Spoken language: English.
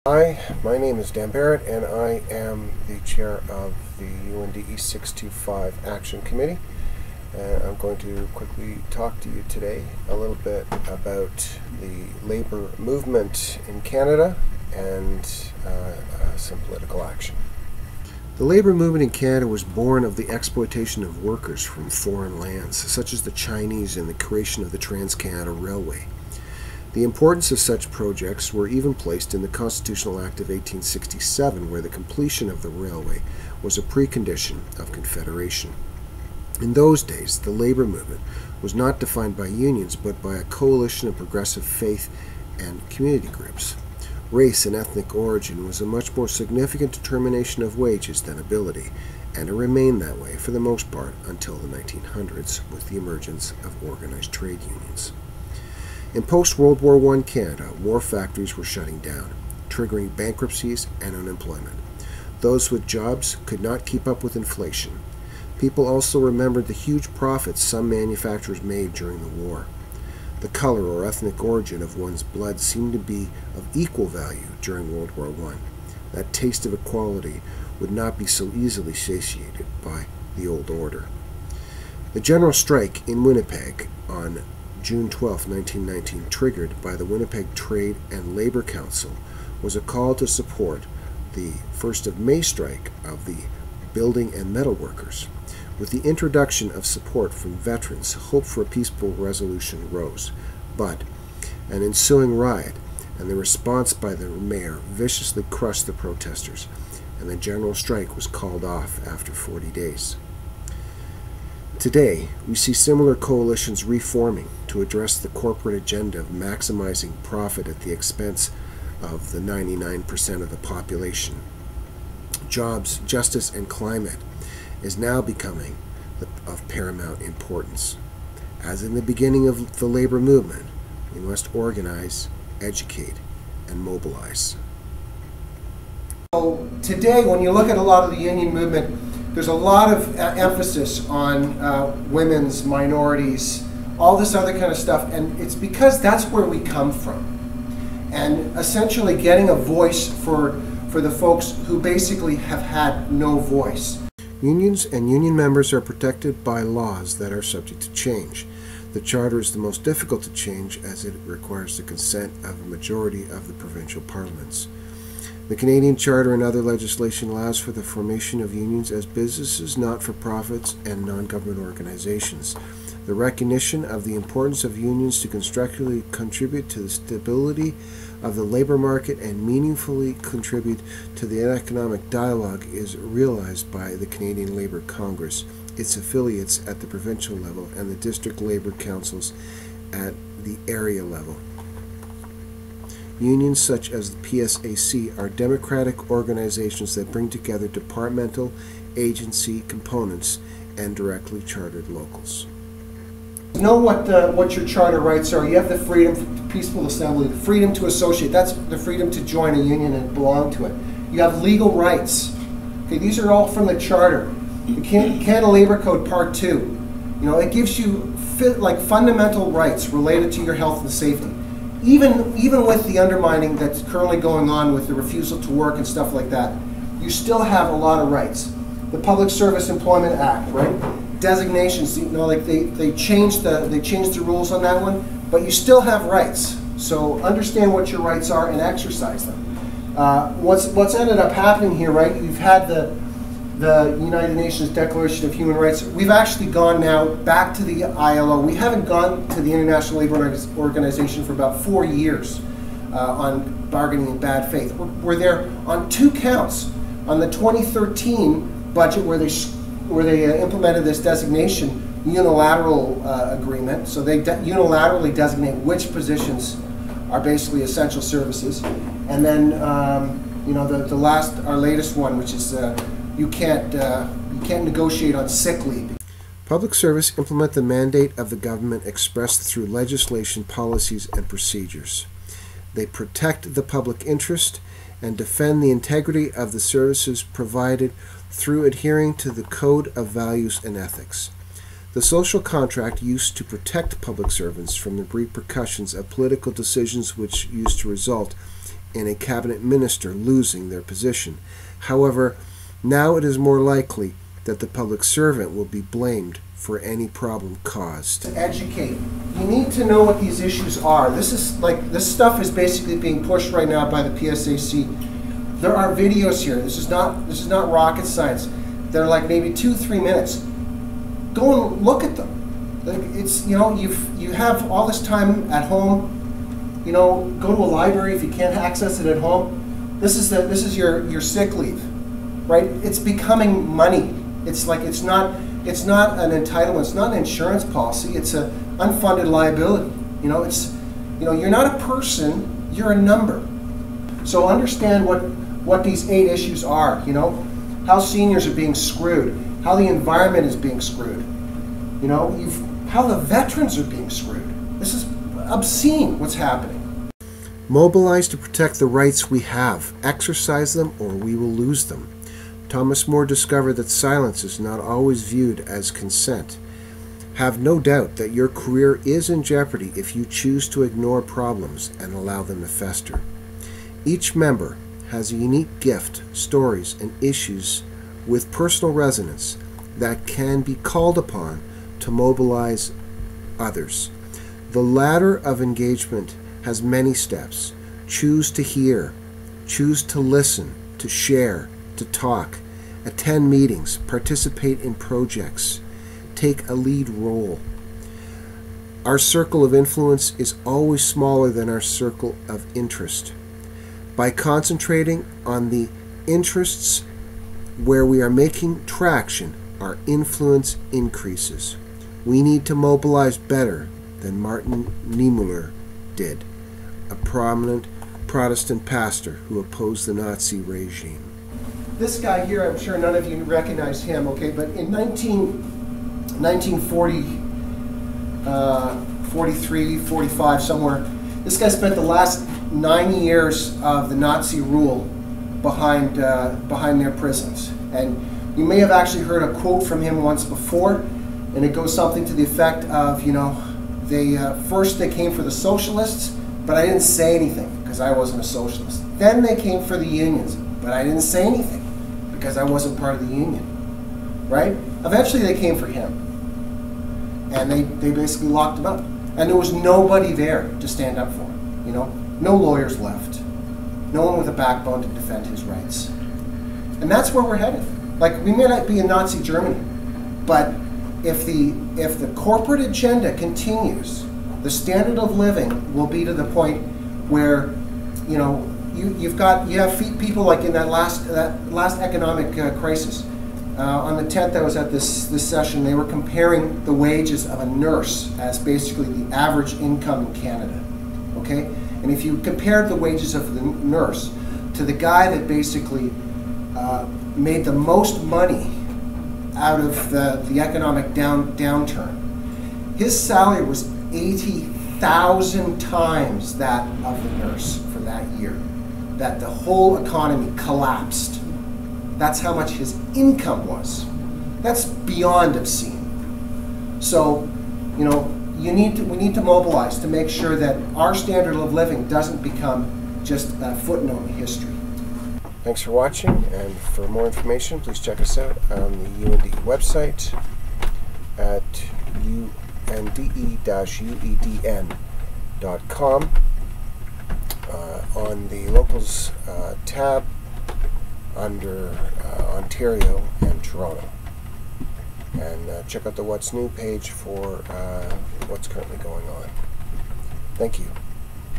Hi, my name is Dan Barrett, and I am the chair of the UNDE 625 Action Committee. And I'm going to quickly talk to you today a little bit about the labor movement in Canada and some political action. The labor movement in Canada was born of the exploitation of workers from foreign lands, such as the Chinese, and the creation of the Trans-Canada Railway. The importance of such projects were even placed in the Constitutional Act of 1867, where the completion of the railway was a precondition of Confederation. In those days, the labor movement was not defined by unions, but by a coalition of progressive faith and community groups. Race and ethnic origin was a much more significant determination of wages than ability, and it remained that way for the most part until the 1900s, with the emergence of organized trade unions. In post-World War I Canada, war factories were shutting down, triggering bankruptcies and unemployment. Those with jobs could not keep up with inflation. People also remembered the huge profits some manufacturers made during the war. The color or ethnic origin of one's blood seemed to be of equal value during World War I. That taste of equality would not be so easily satiated by the old order. The General Strike in Winnipeg on June 12, 1919, triggered by the Winnipeg Trade and Labor Council, was a call to support the 1st of May strike of the building and metal workers. With the introduction of support from veterans, hope for a peaceful resolution rose, but an ensuing riot and the response by the mayor viciously crushed the protesters, and the general strike was called off after 40 days. Today, we see similar coalitions reforming to address the corporate agenda of maximizing profit at the expense of the 99% of the population. Jobs, justice, and climate is now becoming of paramount importance. As in the beginning of the labor movement, we must organize, educate, and mobilize. So today, when you look at a lot of the union movement, there's a lot of emphasis on women's, minorities, all this other kind of stuff, and it's because that's where we come from. And essentially getting a voice for the folks who basically have had no voice. Unions and union members are protected by laws that are subject to change. The Charter is the most difficult to change as it requires the consent of a majority of the provincial parliaments. The Canadian Charter and other legislation allows for the formation of unions as businesses, not-for-profits, and non-government organizations. The recognition of the importance of unions to constructively contribute to the stability of the labor market and meaningfully contribute to the economic dialogue is realized by the Canadian Labour Congress, its affiliates at the provincial level, and the district labor councils at the area level. Unions such as the PSAC are democratic organizations that bring together departmental, agency components and directly chartered locals. Know what your charter rights are. You have the freedom to peaceful assembly, the freedom to associate. That's the freedom to join a union and belong to it. You have legal rights. Okay, these are all from the charter. The Canada Labour Code Part 2. You know, it gives you fundamental rights related to your health and safety. Even with the undermining that's currently going on with the refusal to work and stuff like that, you still have a lot of rights. The Public Service Employment Act, right? Designations, you know, like they changed the rules on that one, but you still have rights. So understand what your rights are and exercise them. What's ended up happening here, right? You've had the United Nations Declaration of Human Rights. We've actually gone now back to the ILO. We haven't gone to the International Labour Organization for about 4 years on bargaining in bad faith. We're there on 2 counts. On the 2013 budget where they implemented this designation unilateral agreement, so they unilaterally designate which positions are basically essential services, and then you know our latest one, which is you can't negotiate on sick leave. Public service implement the mandate of the government expressed through legislation, policies, and procedures. They protect the public interest and defend the integrity of the services provided through adhering to the Code of Values and Ethics. The social contract used to protect public servants from the repercussions of political decisions which used to result in a cabinet minister losing their position. However, now it is more likely that the public servant will be blamed for any problem caused. To educate. You need to know what these issues are. This stuff is basically being pushed right now by the PSAC. There are videos here. This is not rocket science. They're like maybe 2-3 minutes. Go and look at them. Like, it's, you know, you have all this time at home. You know, go to a library if you can't access it at home. This is your sick leave, right? It's becoming money. It's like it's not an entitlement. It's not an insurance policy. It's an unfunded liability. You know, you're not a person. You're a number. So understand what these 8 issues are. You know, how seniors are being screwed, how the environment is being screwed. You know, how the veterans are being screwed. This is obscene what's happening. Mobilize to protect the rights we have. Exercise them or we will lose them. Thomas More discovered that silence is not always viewed as consent. Have no doubt that your career is in jeopardy if you choose to ignore problems and allow them to fester. Each member has a unique gift, stories, and issues with personal resonance that can be called upon to mobilize others. The ladder of engagement has many steps. Choose to hear, choose to listen, to share, to talk, attend meetings, participate in projects, take a lead role. Our circle of influence is always smaller than our circle of interest. By concentrating on the interests where we are making traction, our influence increases. We need to mobilize better than Martin Niemöller did, a prominent Protestant pastor who opposed the Nazi regime. This guy here, I'm sure none of you recognize him, okay, but in 1940, 43, 45, somewhere, this guy spent the last 9 years of the Nazi rule behind their prisons. And you may have actually heard a quote from him once before, and it goes something to the effect of, you know, first they came for the socialists, but I didn't say anything because I wasn't a socialist. Then they came for the unions, but I didn't say anything because I wasn't part of the union, right? Eventually they came for him, and they basically locked him up. And there was nobody there to stand up for him, you know? No lawyers left. No one with a backbone to defend his rights. And that's where we're headed. Like, we may not be in Nazi Germany, but if the corporate agenda continues, the standard of living will be to the point where, you know, you have people like in that last economic crisis. On the 10th, I was at this session. They were comparing the wages of a nurse as basically the average income in Canada. Okay, and if you compared the wages of the nurse to the guy that basically made the most money out of the economic downturn, his salary was 80,000 times that of the nurse for that year. That the whole economy collapsed. That's how much his income was. That's beyond obscene. So, you know, we need to mobilize to make sure that our standard of living doesn't become just a footnote in history. Thanks for watching, and for more information, please check us out on the UND website at unde-uedn.com. On the Locals tab under Ontario and Toronto. And check out the What's New page for what's currently going on. Thank you.